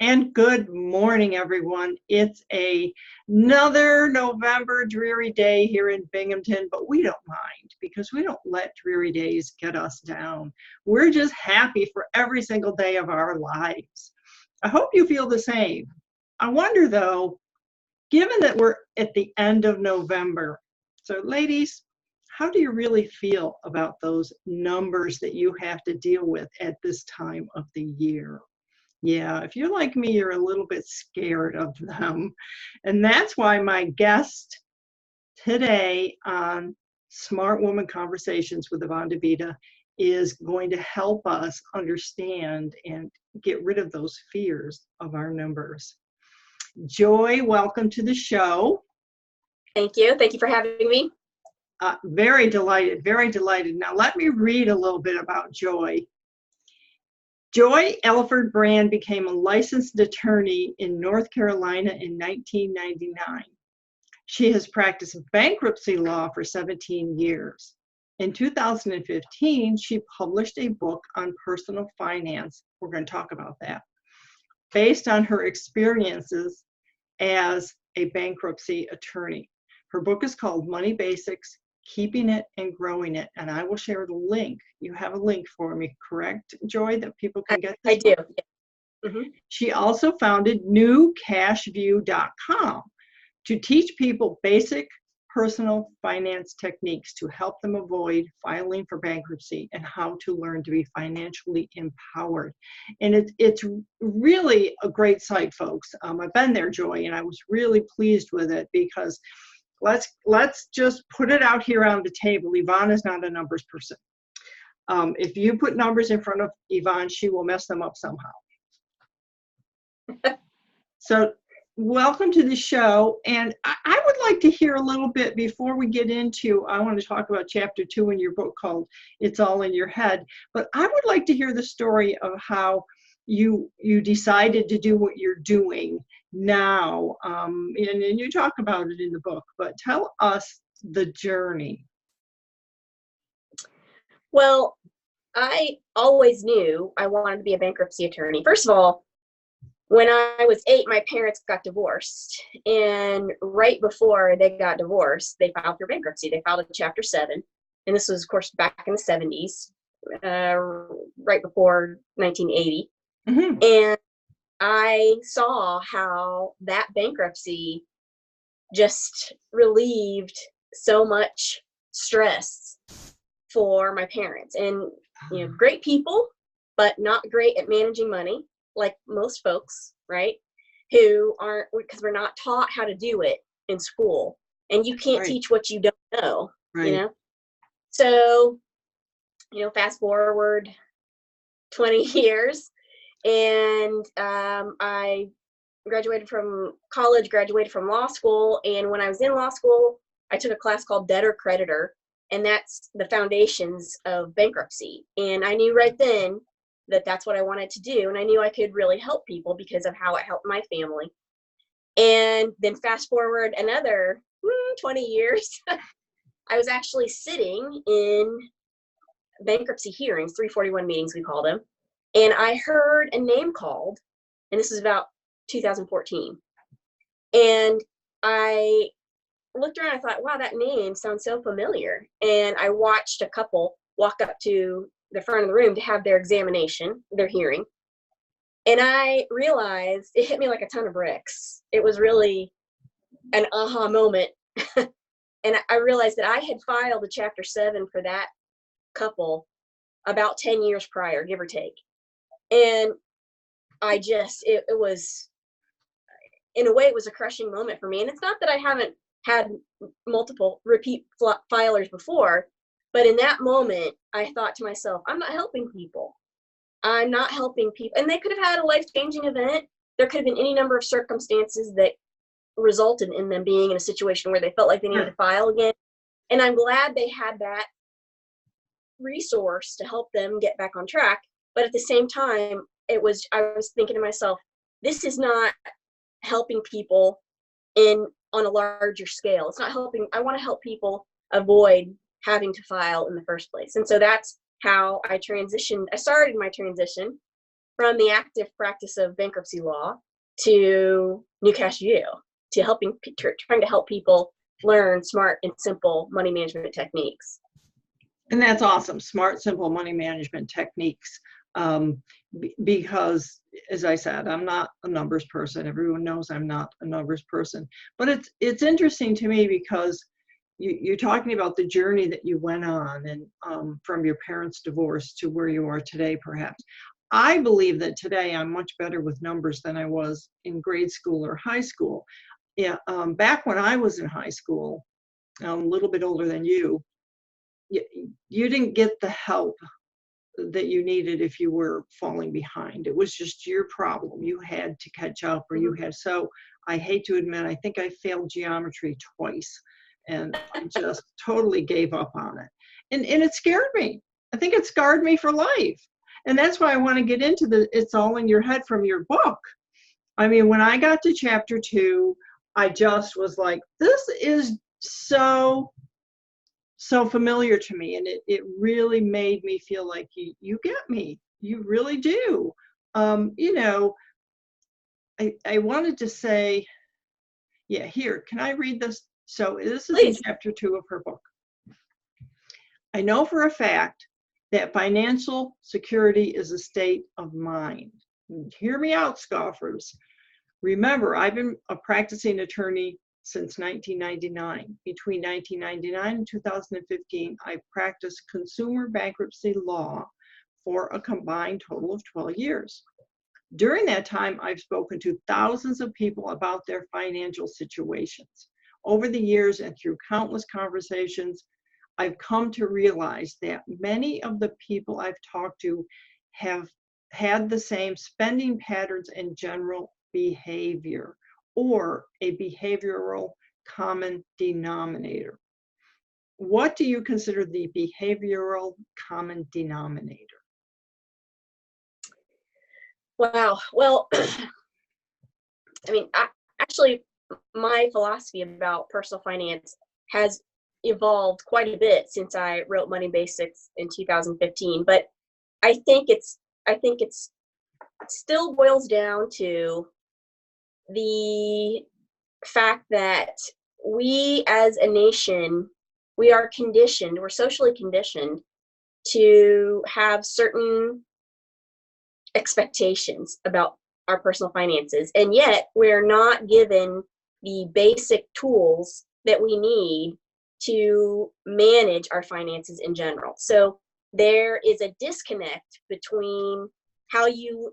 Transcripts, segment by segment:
And good morning, everyone. It's another November dreary day here in Binghamton, but we don't mind because we don't let dreary days get us down. We're just happy for every single day of our lives. I hope you feel the same. I wonder though, given that we're at the end of November, so ladies, how do you really feel about those numbers that you have to deal with at this time of the year? Yeah, if you're like me, you're a little bit scared of them. And that's why my guest today on Smart Woman Conversations with Yvonne DeVita is going to help us understand and get rid of those fears of our numbers. Joy, welcome to the show. Thank you. Thank you for having me. Very delighted, very delighted. Now let me read a little bit about Joy. Joy-Alford Brand became a licensed attorney in North Carolina in 1999. She has practiced bankruptcy law for 17 years. In 2015, she published a book on personal finance. We're going to talk about that, based on her experiences as a bankruptcy attorney. Her book is called Money Basics, Keeping It and Growing It, and I will share the link. You have a link for me, correct, Joy, that people can get this? I do. Yeah. Mm-hmm. She also founded newcashview.com to teach people basic personal finance techniques to help them avoid filing for bankruptcy and how to learn to be financially empowered. And it's really a great site, folks. I've been there, Joy, and I was really pleased with it because let's just put it out here on the table. Yvonne is not a numbers person. If you put numbers in front of Yvonne, she will mess them up somehow. So welcome to the show. And I would like to hear a little bit before we get into, I want to talk about chapter 2 in your book called It's All in Your Head. But I would like to hear the story of how you decided to do what you're doing now, and you talk about it in the book, but tell us the journey. Well, I always knew I wanted to be a bankruptcy attorney. First of all, when I was 8, my parents got divorced, and right before they got divorced, they filed for bankruptcy. They filed a Chapter 7, and this was, of course, back in the 70s, right before 1980. Mm-hmm. And I saw how that bankruptcy just relieved so much stress for my parents. And, great people, but not great at managing money, like most folks, right? Who aren't, because we're not taught how to do it in school. And you can't teach what you don't know, So, fast forward 20 years. And I graduated from college, graduated from law school. And when I was in law school, I took a class called Debtor-Creditor, and that's the foundations of bankruptcy. And I knew right then that that's what I wanted to do. And I knew I could really help people because of how it helped my family. And then fast forward another 20 years, I was actually sitting in bankruptcy hearings, 341 meetings, we call them. And I heard a name called, and this is about 2014. And I looked around, I thought, wow, that name sounds so familiar. And I watched a couple walk up to the front of the room to have their examination, their hearing. And I realized, it hit me like a ton of bricks. It was really an aha moment. And I realized that I had filed a Chapter 7 for that couple about 10 years prior, give or take. And I just, it was, in a way, it was a crushing moment for me. And it's not that I haven't had multiple repeat filers before, but in that moment, I thought to myself, I'm not helping people. I'm not helping people. And they could have had a life-changing event. There could have been any number of circumstances that resulted in them being in a situation where they felt like they needed to file again. And I'm glad they had that resource to help them get back on track. But at the same time, I was thinking to myself, this is not helping people on a larger scale. It's not helping. I want to help people avoid having to file in the first place. And so that's how I transitioned. I started my transition from the active practice of bankruptcy law to new cash view, to trying to help people learn smart and simple money management techniques. And that's awesome. Smart, simple money management techniques. Because, as I said, I'm not a numbers person. Everyone knows I'm not a numbers person. But it's interesting to me because you're talking about the journey that you went on, and from your parents' divorce to where you are today, perhaps. I believe that today I'm much better with numbers than I was in grade school or high school. Yeah, back when I was in high school, a little bit older than you didn't get the help that you needed if you were falling behind. It was just your problem. You had to catch up, or you had. So I hate to admit, I think I failed geometry twice, and I just totally gave up on it. And it scared me. I think it scarred me for life. And that's why I want to get into It's All in Your Head from your book. I mean, when I got to chapter 2, I just was like, this is so familiar to me, and it really made me feel like you get me. You really do. You know, I wanted to say, yeah, here, can I read this? So this is Please. in chapter 2 of her book. I know for a fact that financial security is a state of mind. Hear me out, scoffers. Remember, I've been a practicing attorney since 1999. Between 1999 and 2015, I practiced consumer bankruptcy law for a combined total of 12 years. During that time, I've spoken to thousands of people about their financial situations. Over the years and through countless conversations, I've come to realize that many of the people I've talked to have had the same spending patterns and general behavior, or a behavioral common denominator. What do you consider the behavioral common denominator? Wow. Well, I mean, actually, my philosophy about personal finance has evolved quite a bit since I wrote Money Basics in 2015. But I think it's still boils down to the fact that we as a nation, we're socially conditioned to have certain expectations about our personal finances, and yet we're not given the basic tools that we need to manage our finances in general. So there is a disconnect between how you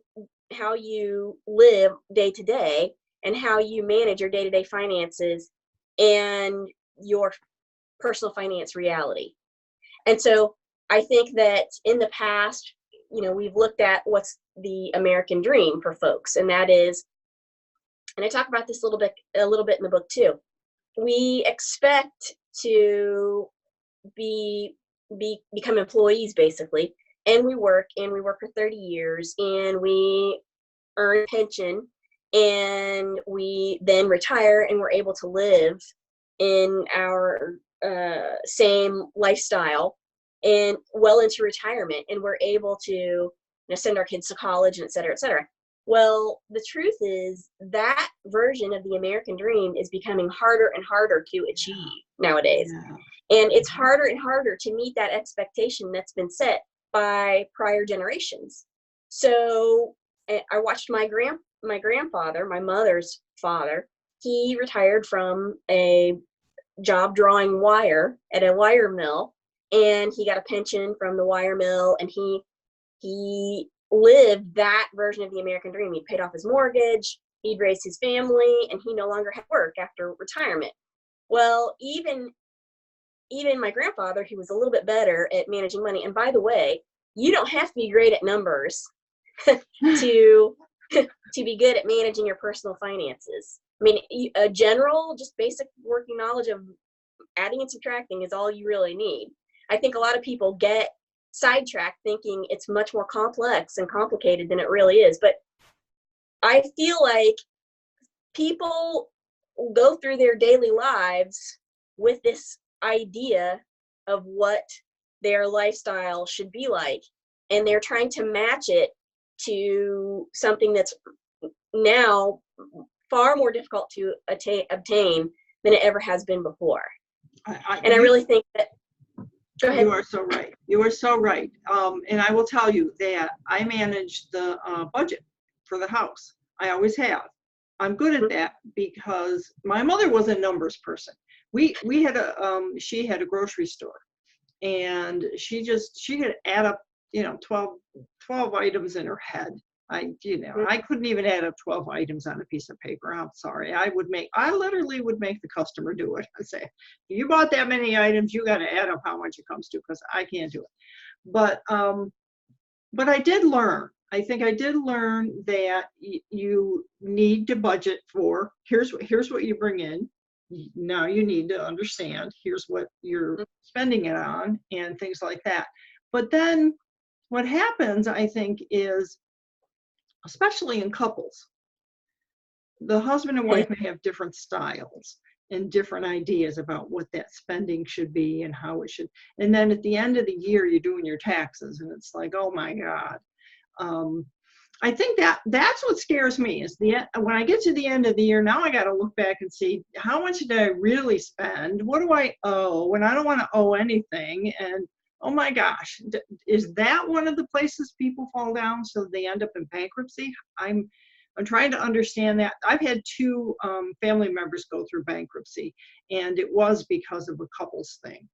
live day to day and how you manage your day-to-day finances and your personal finance reality. And so I think that in the past, we've looked at what's the American dream for folks, and that is, and I talk about this a little bit in the book too. We expect to become employees basically, and we work for 30 years, and we earn a pension, and we then retire, and we're able to live in our same lifestyle and well into retirement, and we're able to send our kids to college, and et cetera, et cetera. Well, the truth is that version of the American dream is becoming harder and harder to achieve nowadays. Yeah. And it's harder and harder to meet that expectation that's been set by prior generations. So I watched my grandfather, my mother's father. He retired from a job drawing wire at a wire mill, and he got a pension from the wire mill, and he lived that version of the American dream. He paid off his mortgage, he'd raised his family, and he no longer had work after retirement. Well, even my grandfather, he was a little bit better at managing money. And by the way, you don't have to be great at numbers to be good at managing your personal finances. I mean, a general, just basic working knowledge of adding and subtracting is all you really need. I think a lot of people get sidetracked thinking it's much more complex and complicated than it really is. But I feel like people go through their daily lives with this idea of what their lifestyle should be like, and they're trying to match it to something that's now far more difficult to obtain than it ever has been before. I really think that, go ahead. You are so right. You are so right. And I will tell you that I manage the budget for the house. I always have. I'm good at that because my mother was a numbers person. We had she had a grocery store, and she could add up, 12 items in her head. I couldn't even add up 12 items on a piece of paper. I'm sorry. I literally would make the customer do it. I'd say, you bought that many items, you got to add up how much it comes to, because I can't do it. But I did learn. I think I did learn that you need to budget for, here's what you bring in. Now you need to understand, here's what you're spending it on, and things like that. But then what happens, I think, is, especially in couples, the husband and wife may have different styles and different ideas about what that spending should be and how it should. And then at the end of the year, you're doing your taxes, and it's like, oh my God. I think that's what scares me, is when I get to the end of the year, now I got to look back and see, how much did I really spend? What do I owe? And I don't want to owe anything. And oh my gosh, is that one of the places people fall down so they end up in bankruptcy? I'm trying to understand that. I've had two family members go through bankruptcy, and it was because of a couples thing.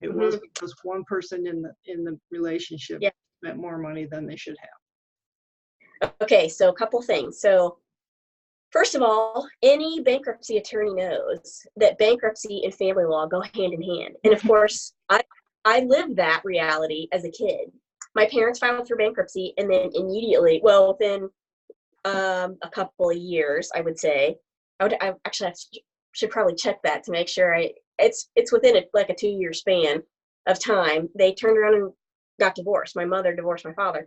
It was because one person in the relationship spent more money than they should have. Okay, so a couple things. So first of all, any bankruptcy attorney knows that bankruptcy and family law go hand in hand. And of course, I lived that reality as a kid. My parents filed for bankruptcy, and then immediately, within a couple of years, I would say, I actually should probably check that to make sure it's within like a 2-year span of time. They turned around and got divorced. My mother divorced my father.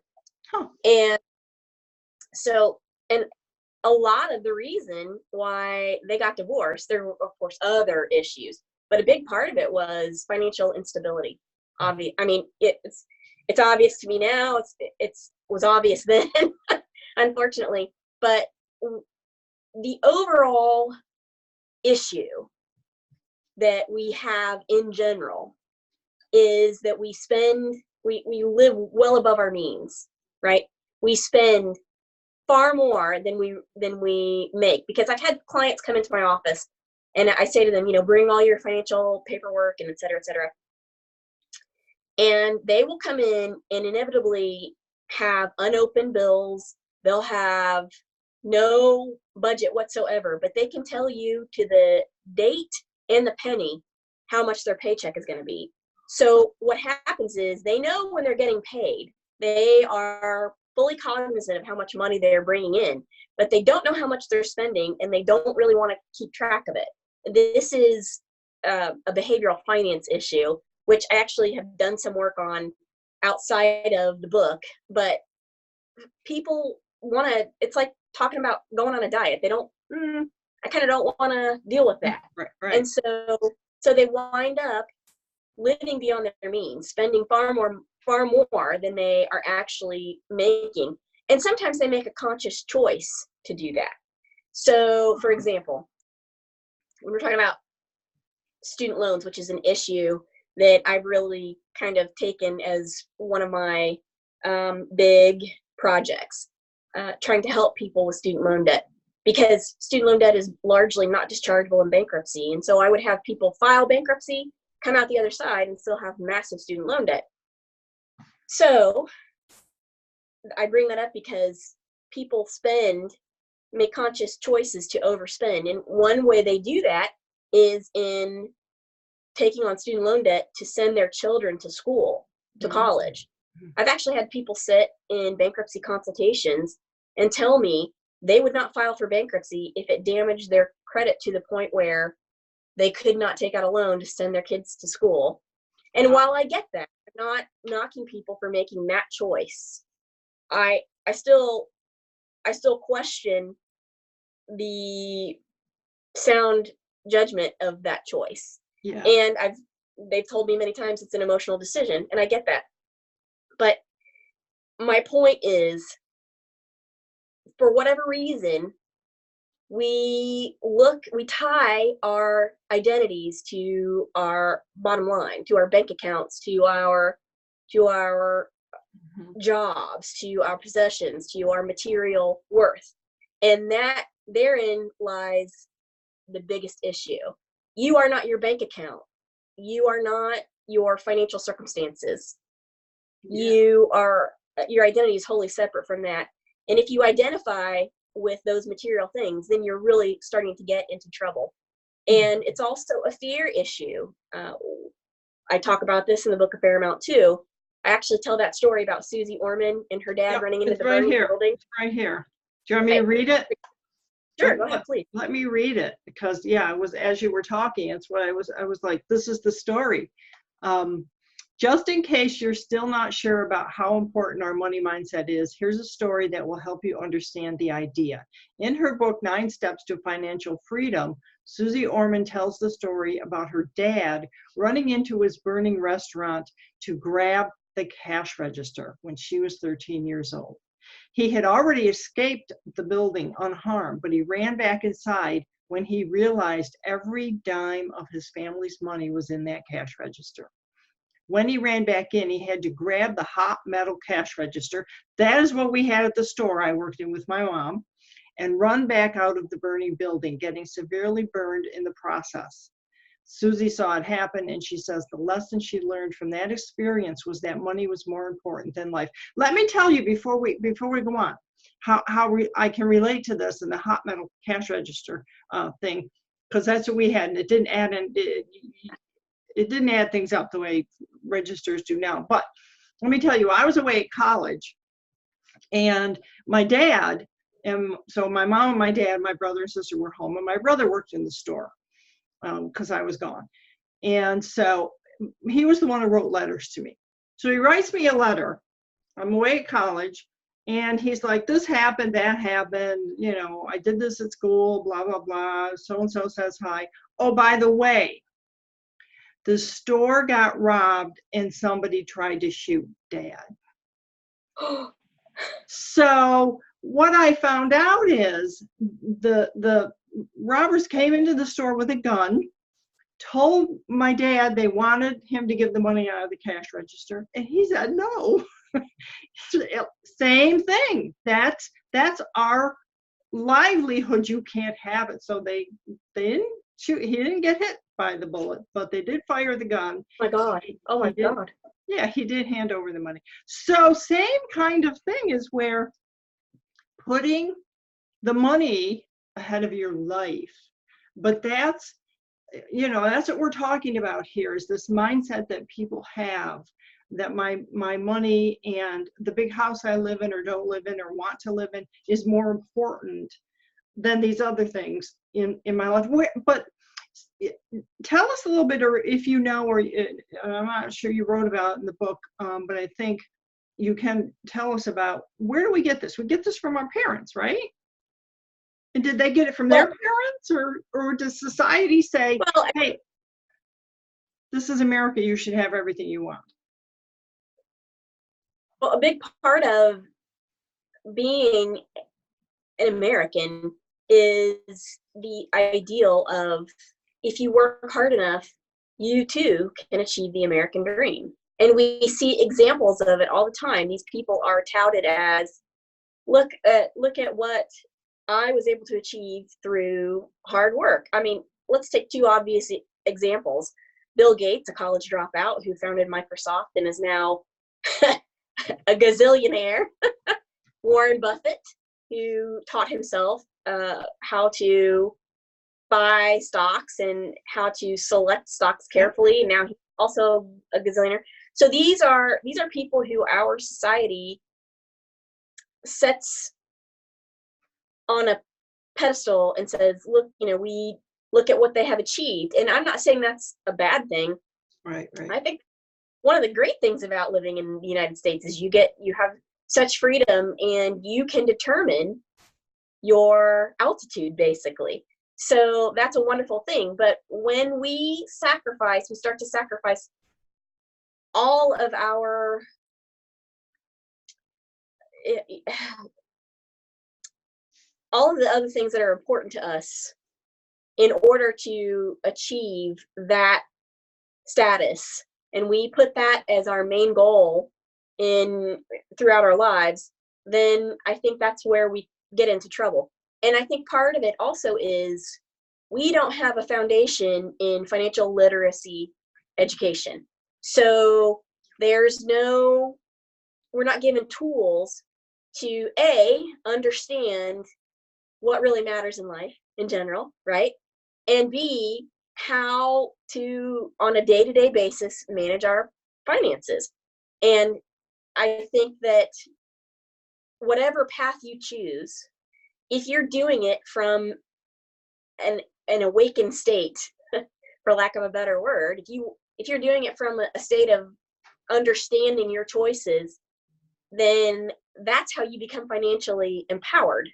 Huh. And so, and a lot of the reason why they got divorced, there were of course other issues, but a big part of it was financial instability. I mean, it's obvious to me now. It was obvious then, unfortunately. But the overall issue that we have in general is that we live well above our means, right? We spend far more than we make, because I've had clients come into my office and I say to them, bring all your financial paperwork and et cetera, et cetera. And they will come in and inevitably have unopened bills. They'll have no budget whatsoever, but they can tell you to the date and the penny how much their paycheck is going to be. So what happens is, they know when they're getting paid. They are fully cognizant of how much money they're bringing in, but they don't know how much they're spending, and they don't really want to keep track of it. This is a behavioral finance issue, which I actually have done some work on outside of the book. But people want to, it's like talking about going on a diet. They don't, I kind of don't want to deal with that. Right. And so they wind up living beyond their means, spending far more than they are actually making. And sometimes they make a conscious choice to do that. So, for example, when we're talking about student loans, which is an issue that I've really kind of taken as one of my big projects, trying to help people with student loan debt, because student loan debt is largely not dischargeable in bankruptcy. And so I would have people file bankruptcy, come out the other side, and still have massive student loan debt. So I bring that up because people make conscious choices to overspend. And one way they do that is in taking on student loan debt to send their children to school, to college. I've actually had people sit in bankruptcy consultations and tell me they would not file for bankruptcy if it damaged their credit to the point where they could not take out a loan to send their kids to school. And while I get that, I'm not knocking people for making that choice, I still question the sound judgment of that choice. Yeah. And they've told me many times it's an emotional decision, and I get that. But my point is, for whatever reason, we tie our identities to our bottom line, to our bank accounts, to our jobs, to our possessions, to our material worth. And that therein lies the biggest issue. You are not your bank account. You are not your financial circumstances. Your identity is wholly separate from that. And if you identify with those material things, then you're really starting to get into trouble. And it's also a fear issue. I talk about this in the book a fair amount too. I actually tell that story about Susie Orman and her dad running into the burning building. It's right here. Do you want me to read it? Sure, go ahead, please. Let me read it, because it was, as you were talking, it's what I was like, this is the story. Just in case you're still not sure about how important our money mindset is, here's a story that will help you understand the idea. In her book, 9 Steps to Financial Freedom, Susie Orman tells the story about her dad running into his burning restaurant to grab the cash register when she was 13 years old. He had already escaped the building unharmed, but he ran back inside when he realized every dime of his family's money was in that cash register. When he ran back in, he had to grab the hot metal cash register. That is what we had at the store I worked in with my mom, and run back out of the burning building, getting severely burned in the process. Susie saw it happen, and she says the lesson she learned from that experience was that money was more important than life. Let me tell you before we go on, how I can relate to this in the hot metal cash register thing, because that's what we had, and it didn't add in. It didn't add things up the way registers do now. But let me tell you, I was away at college, and my dad, and so my mom and my dad, my brother and sister were home, and my brother worked in the store because I was gone. And so he was the one who wrote letters to me. So he writes me a letter. I'm away at college, and he's like, this happened, that happened, I did this at school, blah, blah, blah. So-and-so says hi. Oh, by the way, the store got robbed and somebody tried to shoot Dad. So what I found out is the robbers came into the store with a gun, told my dad they wanted him to give the money out of the cash register, and he said no. Same thing. That's our livelihood. You can't have it. So they didn't shoot. He didn't get hit by the bullet, but they did fire the gun. Oh my God. Yeah, he did hand over the money. So same kind of thing is where putting the money ahead of your life. But that's what we're talking about here, is this mindset that people have that my money and the big house I live in or don't live in or want to live in is more important than these other things in my life. But tell us a little bit, or if you know, or I'm not sure you wrote about it in the book, but I think you can tell us about, where do we get this? We get this from our parents, right? And did they get it from their parents, or does society say, hey, this is America, you should have everything you want? Well, a big part of being an American is the ideal of, if you work hard enough, you too can achieve the American dream. And we see examples of it all the time. These people are touted as, look at what I was able to achieve through hard work. I mean, let's take 2 obvious examples. Bill Gates, a college dropout who founded Microsoft and is now a gazillionaire. Warren Buffett, who taught himself how to buy stocks and how to select stocks carefully. Now he's also a gazillionaire. So these are people who our society sets on a pedestal and says, look, we look at what they have achieved. And I'm not saying that's a bad thing. Right. I think one of the great things about living in the United States is you have such freedom, and you can determine your altitude, basically. So that's a wonderful thing. But when we start to sacrifice all of our all of the other things that are important to us in order to achieve that status, and we put that as our main goal in throughout our lives, then I think that's where we get into trouble. And I think part of it also is we don't have a foundation in financial literacy education. So we're not given tools to understand what really matters in life in general, right? And B, how to, on a day-to-day basis, manage our finances. And I think that whatever path you choose, if you're doing it from an awakened state, for lack of a better word, if you're doing it from a state of understanding your choices, then that's how you become financially empowered,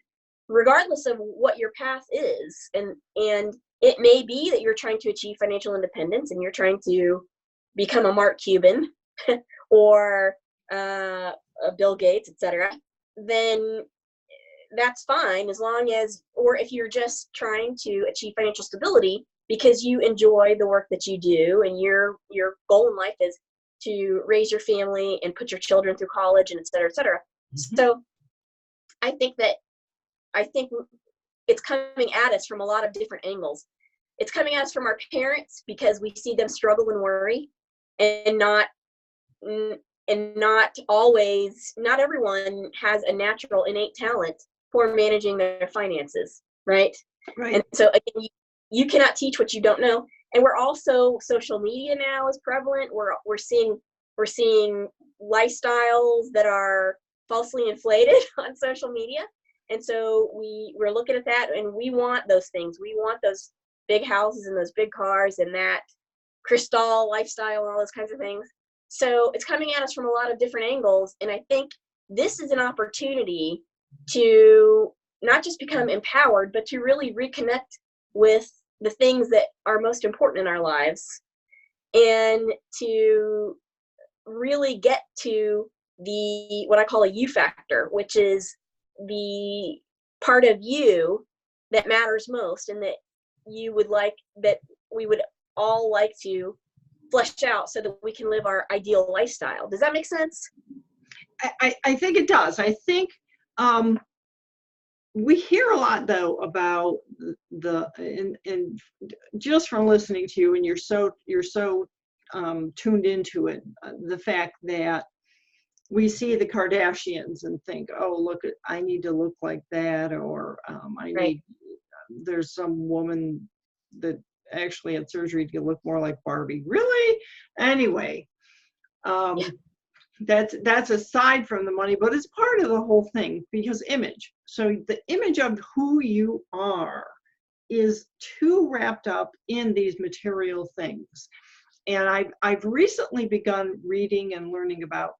regardless of what your path is. And it may be that you're trying to achieve financial independence and you're trying to become a Mark Cuban or a Bill Gates, etc. Then that's fine, as long as, or if you're just trying to achieve financial stability because you enjoy the work that you do and your goal in life is to raise your family and put your children through college and et cetera, et cetera. Mm-hmm. So I think it's coming at us from a lot of different angles. It's coming at us from our parents because we see them struggle and worry, and not always, not everyone has a natural innate talent for managing their finances, right? Right. And so again, you cannot teach what you don't know. And we're also, social media now is prevalent. We're seeing lifestyles that are falsely inflated on social media. And so we're looking at that, and we want those things. We want those big houses and those big cars and that crystal lifestyle and all those kinds of things. So it's coming at us from a lot of different angles. And I think this is an opportunity to not just become empowered, but to really reconnect with the things that are most important in our lives, and to really get to the, what I call a you factor, which is the part of you that matters most and that we would all like to flesh out so that we can live our ideal lifestyle. Does that make sense? I think it does. I think we hear a lot though about and just from listening to you, and you're so tuned into it, the fact that we see the Kardashians and think, oh, look, I need to look like that, or there's some woman that actually had surgery to look more like Barbie. Really? Anyway, that's aside from the money, but it's part of the whole thing, because image. So the image of who you are is too wrapped up in these material things. And I've recently begun reading and learning about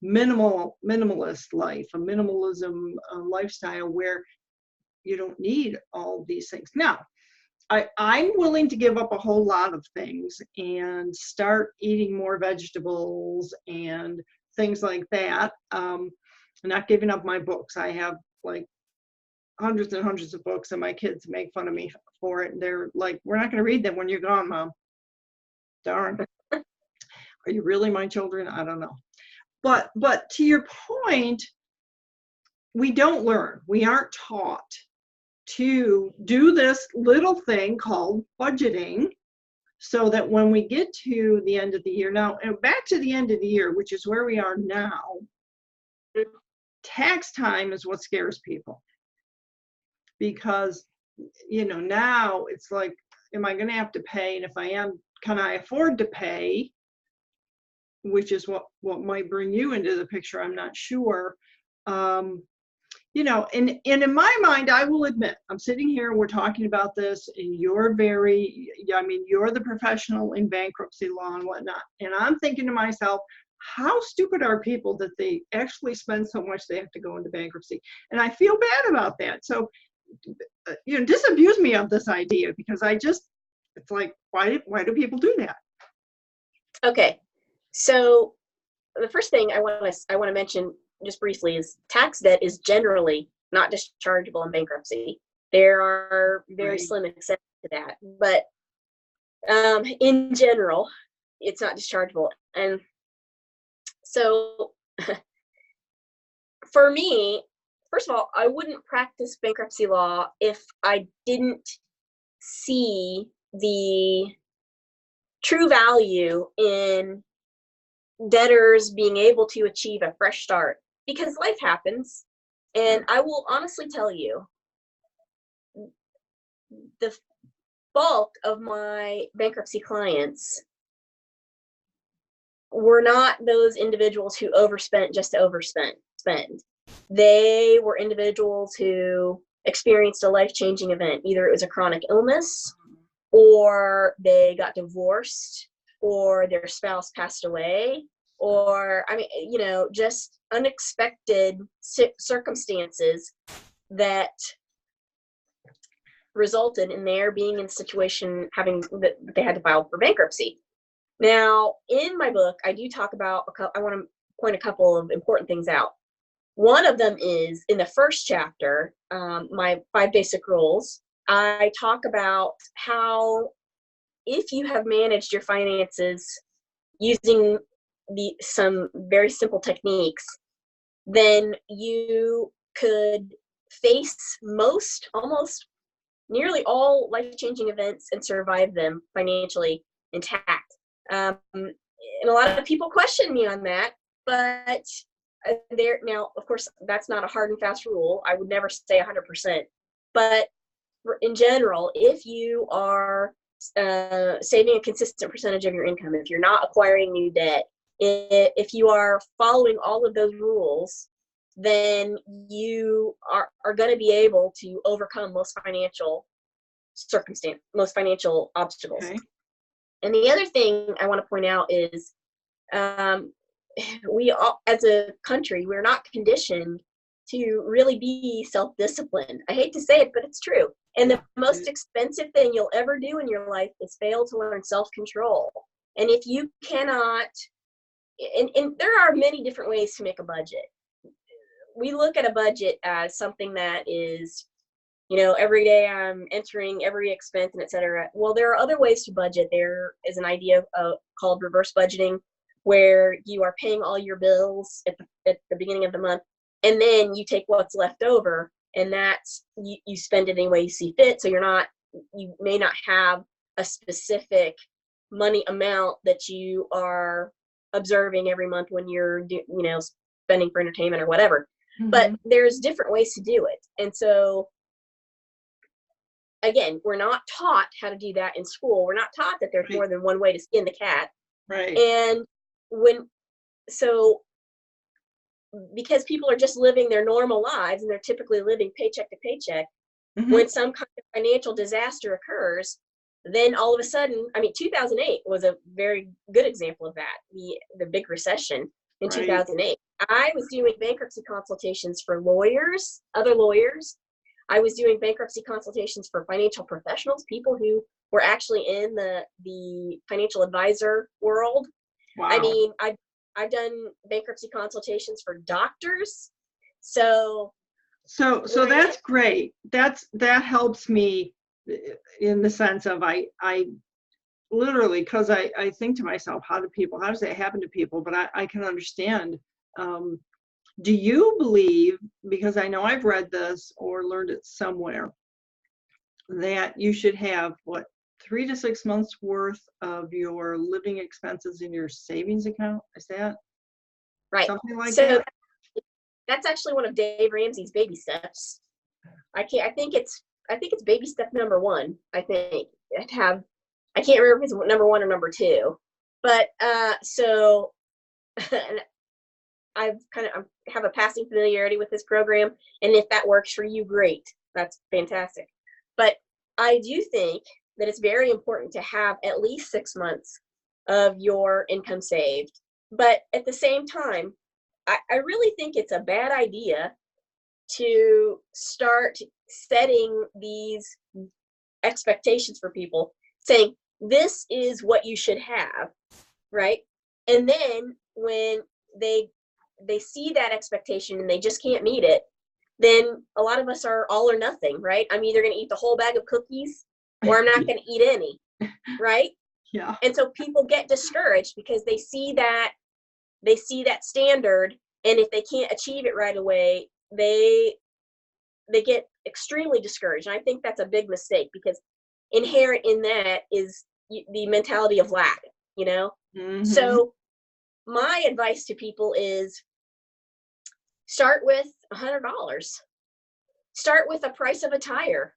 minimalist life, a minimalism lifestyle where you don't need all these things. Now, I'm willing to give up a whole lot of things and start eating more vegetables and things like that. I'm not giving up my books. I have like hundreds and hundreds of books, and my kids make fun of me for it. They're like, we're not going to read them when you're gone, Mom. Darn. Are you really my children? I don't know. But to your point, we don't learn. We aren't taught to do this little thing called budgeting, so that when we get to the end of the year, now, and back to the end of the year, which is where we are now, tax time is what scares people. Because, now it's like, am I going to have to pay? And if I am, can I afford to pay? Which is what might bring you into the picture. I'm not sure. And in my mind, I will admit, I'm sitting here, we're talking about this, and you're the professional in bankruptcy law and whatnot. And I'm thinking to myself, how stupid are people that they actually spend so much they have to go into bankruptcy? And I feel bad about that. So, disabuse me of this idea, because it's like, why do people do that? Okay. So the first thing I want to mention just briefly is tax debt is generally not dischargeable in bankruptcy. There are very slim exceptions to that, but in general, it's not dischargeable. And so for me, first of all, I wouldn't practice bankruptcy law if I didn't see the true value in debtors being able to achieve a fresh start, because life happens. And I will honestly tell you, the bulk of my bankruptcy clients were not those individuals who overspent just to spend. They were individuals who experienced a life-changing event. Either it was a chronic illness, or they got divorced, or their spouse passed away, or, I mean, you know, just unexpected circumstances that resulted in their being in a situation having that they had to file for bankruptcy. Now, in my book, I do talk about, I want to point a couple of important things out. One of them is in the first chapter, my 5 basic rules. I talk about how, if you have managed your finances using some very simple techniques, then you could face almost nearly all life-changing events and survive them financially intact. And a lot of people question me on that, but now, of course, that's not a hard and fast rule. I would never say 100%, but in general, if you are saving a consistent percentage of your income, if you're not acquiring new debt, if you are following all of those rules, then you are going to be able to overcome most financial obstacles. Okay. And the other thing I want to point out is we all, as a country, we're not conditioned to really be self-disciplined. I hate to say it, but it's true. And the most expensive thing you'll ever do in your life is fail to learn self-control. And if you cannot, and there are many different ways to make a budget. We look at a budget as something that is, you know, every day I'm entering every expense and et cetera. Well, there are other ways to budget. There is an idea called reverse budgeting, where you are paying all your bills at the beginning of the month, and then you take what's left over, and that's you spend it any way you see fit. So you may not have a specific money amount that you are observing every month when you're spending for entertainment or whatever. Mm-hmm. But there's different ways to do it. And so again, we're not taught how to do that in school. We're not taught that there's more than one way to skin the cat. Right. And because people are just living their normal lives, and they're typically living paycheck to paycheck, mm-hmm. when some kind of financial disaster occurs, then all of a sudden, 2008 was a very good example of that, the big recession in 2008. I was doing bankruptcy consultations for other lawyers. I was doing bankruptcy consultations for financial professionals, people who were actually in the financial advisor world. Wow. I've done bankruptcy consultations for doctors. So that's great. That helps me in the sense of I literally, because I think to myself, how does that happen to people? But I can understand. Do you believe, because I know I've read this or learned it somewhere, that you should have 3 to 6 months worth of your living expenses in your savings account? Is that right? Something like that? That's actually one of Dave Ramsey's baby steps. I think it's baby step number 1. I think I can't remember if it's number 1 or number 2, but so and I have a passing familiarity with this program, and if that works for you, great. That's fantastic. But I do think that it's very important to have at least 6 months of your income saved. But at the same time, I really think it's a bad idea to start setting these expectations for people, saying, this is what you should have, right? And then when they see that expectation and they just can't meet it, then a lot of us are all or nothing, right? I'm either going to eat the whole bag of cookies or I'm not going to eat any, right? Yeah. And so people get discouraged because they see that standard, and if they can't achieve it right away, they get extremely discouraged. And I think that's a big mistake, because inherent in that is the mentality of lack, you know? Mm-hmm. So my advice to people is start with $100. Start with the price of a tire,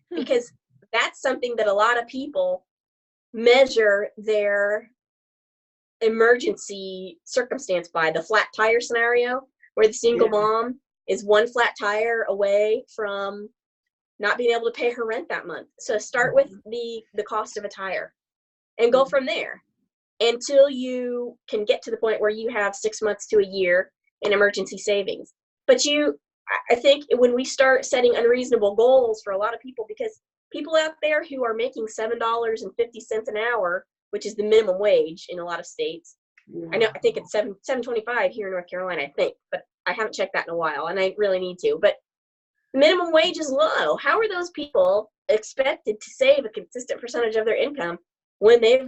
because that's something that a lot of people measure their emergency circumstance by. The flat tire scenario, where the single mom is one flat tire away from not being able to pay her rent that month. So start with the cost of a tire and go from there until you can get to the point where you have 6 months to a year in emergency savings. But I think when we start setting unreasonable goals for a lot of people, because people out there who are making $7.50 an hour, which is the minimum wage in a lot of states. Wow. I think it's $7.25 here in North Carolina, I think, but I haven't checked that in a while, and I really need to. But minimum wage is low. How are those people expected to save a consistent percentage of their income when they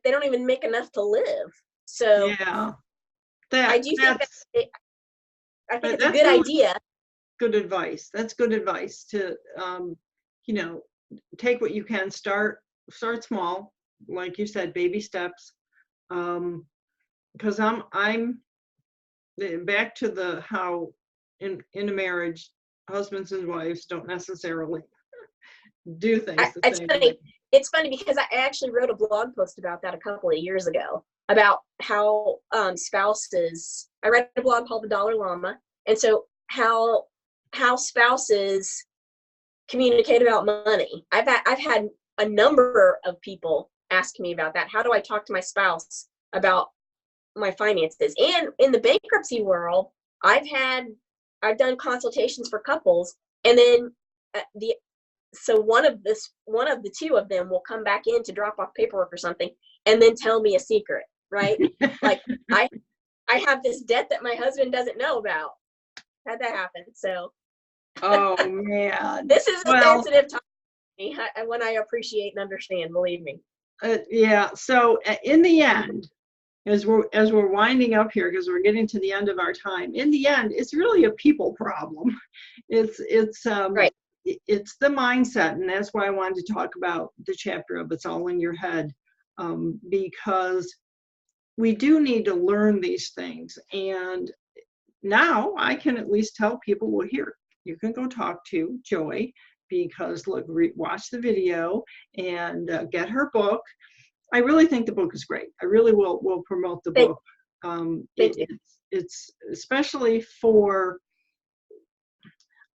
don't even make enough to live? So yeah, I do think it's a good idea. Good advice. That's good advice to, take what you can, start small, like you said, baby steps. Because I'm back to how in a marriage, husbands and wives don't necessarily do things the same way. It's funny because I actually wrote a blog post about that a couple of years ago, about how spouses. I read a blog called The Dollar Llama, and so how spouses communicate about money. I've had a number of people ask me about that. How do I talk to my spouse about my finances? And in the bankruptcy world, I've done consultations for couples, and then one of the two of them will come back in to drop off paperwork or something, and then tell me a secret, right? Like I have this debt that my husband doesn't know about. Had that happen. So oh man, this is a sensitive topic when I appreciate and understand, believe me. Yeah. So in the end, as we're winding up here, because we're getting to the end of our time, in the end, it's really a people problem. It's right. It's the mindset, and that's why I wanted to talk about the chapter of It's All in Your Head, because we do need to learn these things. And now I can at least tell people, well, here, you can go talk to Joy, because look, watch the video and get her book. I really think the book is great. I really will promote the book. It's especially for,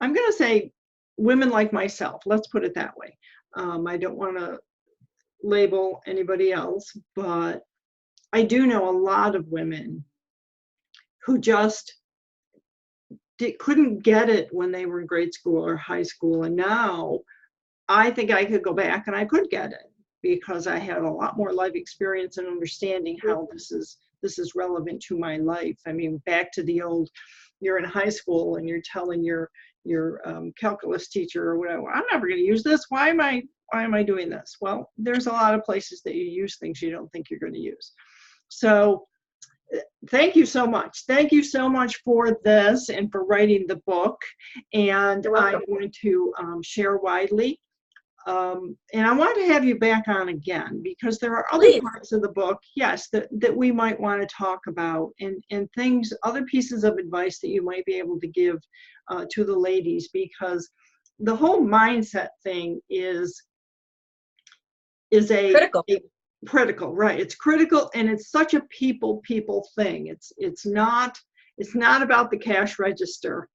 I'm going to say, women like myself. Let's put it that way. I don't want to label anybody else, but I do know a lot of women who just couldn't get it when they were in grade school or high school. And now I think I could go back and I could get it, because I had a lot more life experience and understanding how this is relevant to my life. I mean, back to the old, you're in high school and you're telling your calculus teacher or whatever, I'm never going to use this. Why am I doing this? Well, there's a lot of places that you use things you don't think you're going to use. So thank you so much. Thank you so much for this and for writing the book. And I'm going to share widely. And I want to have you back on again, because there are other parts of the book, yes, that we might want to talk about, and things, other pieces of advice that you might be able to give to the ladies, because the whole mindset thing is critical, right? It's critical, and it's such a people thing. It's not about the cash register,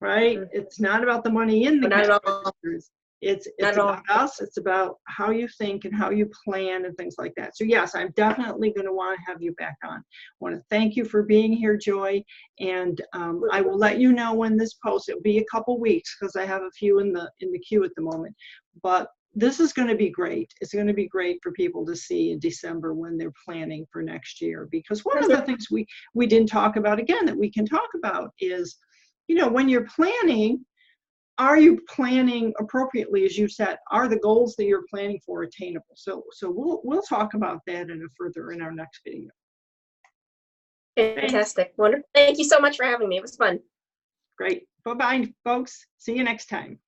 right? Mm-hmm. It's not about the money in the cash registers. It's about us. It's about how you think and how you plan and things like that. So yes, I'm definitely going to want to have you back on. I want to thank you for being here, Joy. And I will let you know when this posts. It'll be a couple weeks, because I have a few in the queue at the moment. But this is going to be great. It's going to be great for people to see in December when they're planning for next year. Because one of the things we didn't talk about, again, that we can talk about is when you're planning, are you planning appropriately? As you said, are the goals that you're planning for attainable? So we'll talk about that in our next video. Fantastic. Thanks. Wonderful. Thank you so much for having me. It was fun. Great. Bye-bye, folks. See you next time.